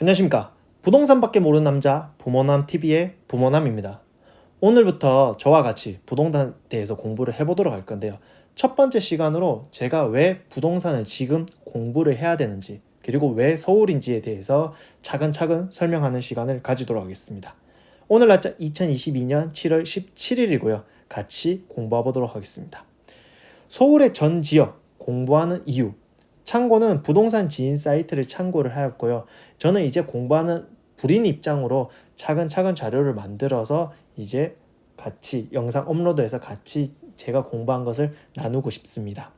안녕하십니까. 부동산밖에 모르는 남자 부모남TV의 부모남입니다. 오늘부터 저와 같이 부동산에 대해서 공부를 해보도록 할 건데요. 첫 번째 시간으로 제가 왜 부동산을 지금 공부를 해야 되는지, 그리고 왜 서울인지에 대해서 차근차근 설명하는 시간을 가지도록 하겠습니다. 오늘 날짜 2022년 7월 17일이고요. 같이 공부해 보도록 하겠습니다. 서울의 전 지역 공부하는 이유. 참고는 부동산 지인 사이트를 참고를 하였고요. 저는 이제 공부하는 불인 입장으로 차근차근 자료를 만들어서 이제 같이 영상 업로드해서 같이 제가 공부한 것을 나누고 싶습니다.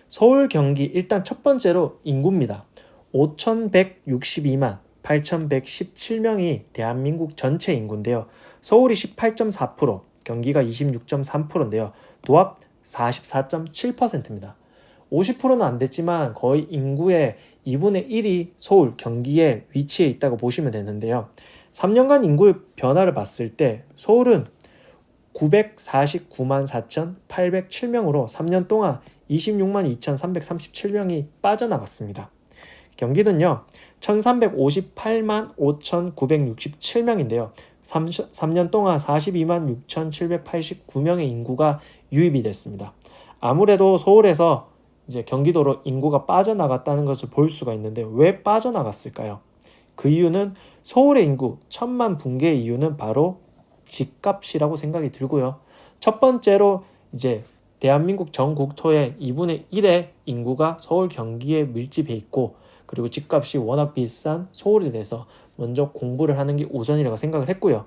서울 경기 일단 첫 번째로 인구입니다. 5,162만 8,117명이 대한민국 전체 인구인데요. 서울이 18.4%, 경기가 26.3%인데요. 도합 44.7%입니다. 50%는 안 됐지만 거의 인구의 2분의 1이 서울, 경기에 위치해 있다고 보시면 되는데요. 3년간 인구 변화를 봤을 때 서울은 949만 4,807명으로 3년 동안 26만 2,337명이 빠져나갔습니다. 경기도는요, 1,358만 5,967명인데요. 3년 동안 42만 6,789명의 인구가 유입이 됐습니다. 아무래도 서울에서 이제 경기도로 인구가 빠져나갔다는 것을 볼 수가 있는데 왜 빠져나갔을까요? 그 이유는 서울의 인구 1,000만 붕괴의 이유는 바로 집값이라고 생각이 들고요. 첫 번째로 이제 대한민국 전 국토의 2분의 1의 인구가 서울 경기에 밀집해 있고, 그리고 집값이 워낙 비싼 서울에 대해서 먼저 공부를 하는 게 우선이라고 생각을 했고요.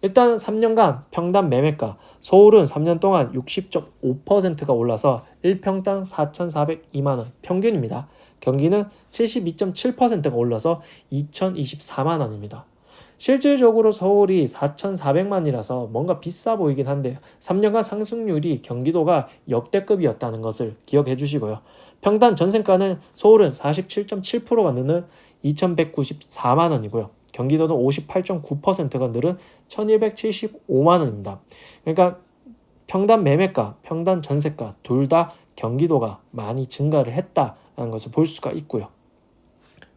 일단 3년간 평당 매매가 서울은 3년 동안 60.5%가 올라서 1평당 4,402만원 평균입니다. 경기는 72.7%가 올라서 2,024만원입니다. 실질적으로 서울이 4,400만이라서 뭔가 비싸 보이긴 한데 3년간 상승률이 경기도가 역대급이었다는 것을 기억해 주시고요. 평당 전세가는 서울은 47.7%가 느는 2,194만원이고요. 경기도는 58.9%가 늘은 1,175만원입니다. 그러니까 평당 매매가, 평당 전세가 둘 다 경기도가 많이 증가를 했다는 것을 볼 수가 있고요.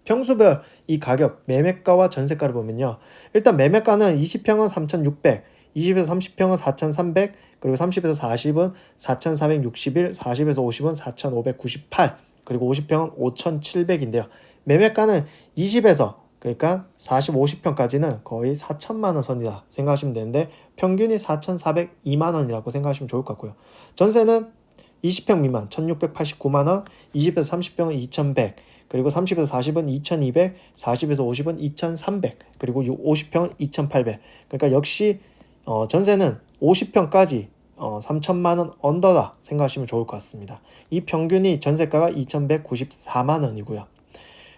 평수별 이 가격, 매매가와 전세가를 보면요. 일단 매매가는 20평은 3,600, 20에서 30평은 4,300, 그리고 30에서 40은 4,461, 40에서 50은 4,598, 그리고 50평은 5,700인데요. 매매가는 20에서 그러니까 40, 50평까지는 거의 4천만 원 선이다 생각하시면 되는데 평균이 4,402만 원이라고 생각하시면 좋을 것 같고요. 전세는 20평 미만 1,689만 원, 20에서 30평은 2,100, 그리고 30에서 40은 2,200, 40에서 50은 2,300, 그리고 50평은 2,800. 그러니까 역시 전세는 50평까지 3천만 원 언더다 생각하시면 좋을 것 같습니다. 이 평균이 전세가가 2,194만 원이고요.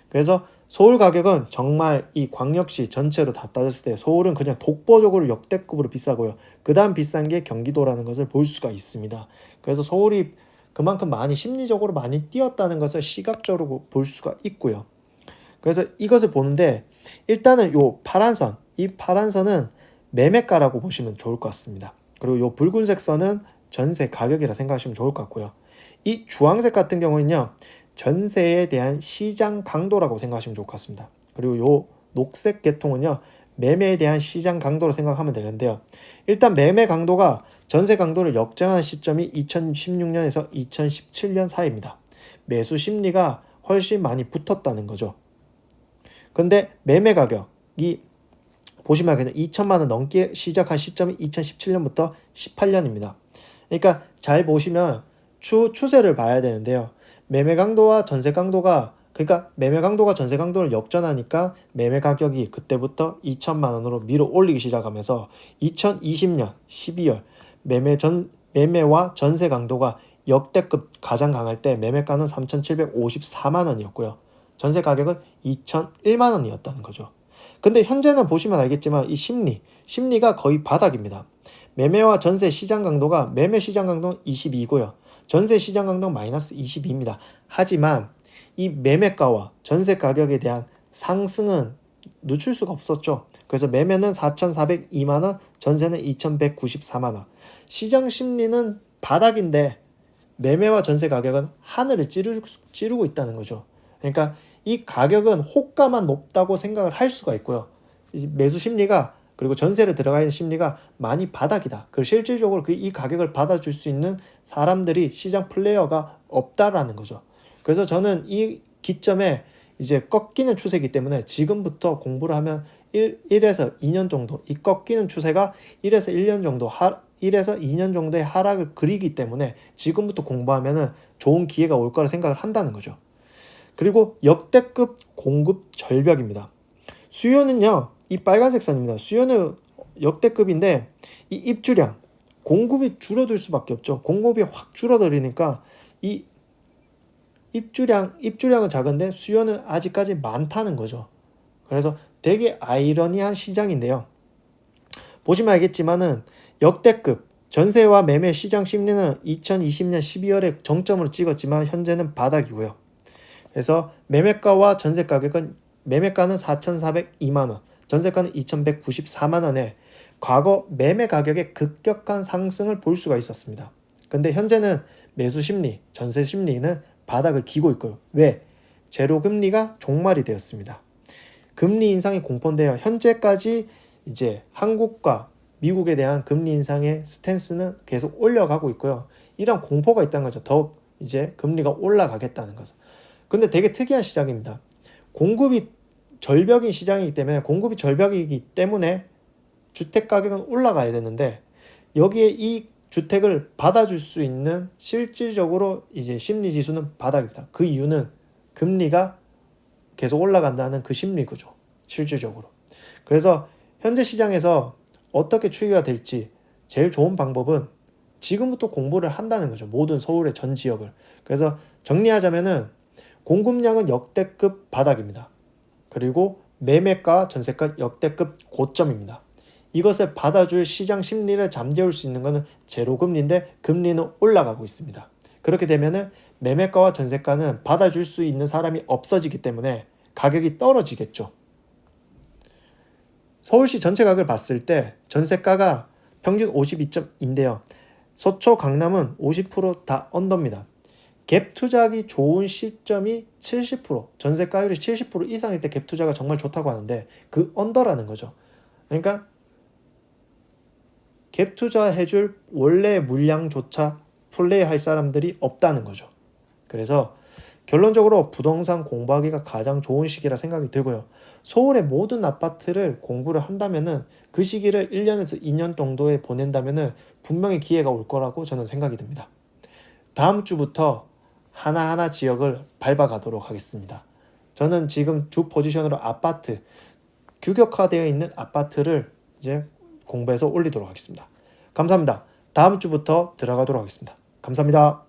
그래서 서울 가격은 정말 이 광역시 전체로 다 따졌을 때 서울은 그냥 독보적으로 역대급으로 비싸고요. 그 다음 비싼 게 경기도라는 것을 볼 수가 있습니다. 그래서 서울이 그만큼 많이 심리적으로 많이 뛰었다는 것을 시각적으로 볼 수가 있고요. 그래서 이것을 보는데 일단은 요 파란 선, 이 파란 선은 매매가라고 보시면 좋을 것 같습니다. 그리고 요 붉은색 선은 전세 가격이라 생각하시면 좋을 것 같고요. 이 주황색 같은 경우는요, 전세에 대한 시장 강도라고 생각하시면 좋을 것 같습니다. 그리고 요 녹색 계통은요, 매매에 대한 시장 강도로 생각하면 되는데요. 일단 매매 강도가 전세 강도를 역전하는 시점이 2016년에서 2017년 사이입니다. 매수 심리가 훨씬 많이 붙었다는 거죠. 근데 매매 가격이 보시면 그냥 2천만 원 넘게 시작한 시점이 2017년부터 18년입니다. 그러니까 잘 보시면 추세를 봐야 되는데요. 매매 강도와 전세 강도가, 그러니까 매매 강도가 전세 강도를 역전하니까 매매 가격이 그때부터 2천만 원으로 밀어 올리기 시작하면서 2020년 12월 매매와 전세 강도가 역대급 가장 강할 때 매매가는 3,754만 원이었고요. 전세 가격은 2,001만 원이었다는 거죠. 근데 현재는 보시면 알겠지만 이 심리가 거의 바닥입니다. 매매와 전세 시장 강도가 매매 시장 강도는 22고요. 전세 시장 강도는 마이너스 22입니다. 하지만 이 매매가와 전세 가격에 대한 상승은 늦출 수가 없었죠. 그래서 매매는 4,402만 원, 전세는 2,194만 원. 시장 심리는 바닥인데 매매와 전세 가격은 하늘을 찌르고 있다는 거죠. 그러니까 이 가격은 호가만 높다고 생각을 할 수가 있고요. 매수 심리가 그리고 전세를 들어가 있는 심리가 많이 바닥이다. 그리고 실질적으로 이 가격을 받아줄 수 있는 사람들이 시장 플레이어가 없다라는 거죠. 그래서 저는 이 기점에 이제 꺾이는 추세이기 때문에 지금부터 공부를 하면 1에서 2년 정도 이 꺾이는 추세가 1에서 1년 정도 1에서 2년 정도의 하락을 그리기 때문에 지금부터 공부하면은 좋은 기회가 올 거라 생각을 한다는 거죠. 그리고 역대급 공급 절벽입니다. 수요는요, 이 빨간색 선입니다. 수요는 역대급인데 이 입주량, 공급이 줄어들 수밖에 없죠. 공급이 확 줄어들으니까 이 입주량은 작은데 수요는 아직까지 많다는 거죠. 그래서 되게 아이러니한 시장인데요. 보시면 알겠지만은 역대급 전세와 매매 시장 심리는 2020년 12월에 정점으로 찍었지만 현재는 바닥이고요. 그래서 매매가와 전세 가격은 매매가는 4,402만 원, 전세가는 2,194만 원에 과거 매매 가격의 급격한 상승을 볼 수가 있었습니다. 근데 현재는 매수 심리, 전세 심리는 바닥을 기고 있고요. 왜? 제로 금리가 종말이 되었습니다. 금리 인상이 공포인데요. 현재까지 이제 한국과 미국에 대한 금리 인상의 스탠스는 계속 올려가고 있고요. 이런 공포가 있다는 거죠. 더욱 이제 금리가 올라가겠다는 거죠. 근데 되게 특이한 시장입니다. 공급이 절벽인 시장이기 때문에 주택 가격은 올라가야 되는데 여기에 이 주택을 받아줄 수 있는 실질적으로 이제 심리 지수는 바닥입니다. 그 이유는 금리가 계속 올라간다는 그 심리 구조, 실질적으로. 그래서 현재 시장에서 어떻게 추이가 될지 제일 좋은 방법은 지금부터 공부를 한다는 거죠. 모든 서울의 전 지역을. 그래서 정리하자면은 공급량은 역대급 바닥입니다. 그리고 매매가, 전세가 역대급 고점입니다. 이것을 받아줄 시장 심리를 잠재울 수 있는 것은 제로금리인데 금리는 올라가고 있습니다. 그렇게 되면은 매매가와 전세가는 받아줄 수 있는 사람이 없어지기 때문에 가격이 떨어지겠죠. 서울시 전체 가격을 봤을 때 전세가가 평균 52.인데요. 서초, 강남은 50%다 언더입니다. 갭 투자하기 좋은 시점이 70%, 전세가율이 70% 이상일 때 갭 투자가 정말 좋다고 하는데 그 언더라는 거죠. 그러니까 갭 투자해줄 원래 물량조차 플레이할 사람들이 없다는 거죠. 그래서 결론적으로 부동산 공부하기가 가장 좋은 시기라 생각이 들고요. 서울의 모든 아파트를 공부를 한다면은 그 시기를 1년에서 2년 정도에 보낸다면은 분명히 기회가 올 거라고 저는 생각이 듭니다. 다음 주부터 하나하나 지역을 밟아가도록 하겠습니다. 저는 지금 주 포지션으로 아파트, 규격화되어 있는 아파트를 이제 공부해서 올리도록 하겠습니다. 감사합니다. 다음 주부터 들어가도록 하겠습니다. 감사합니다.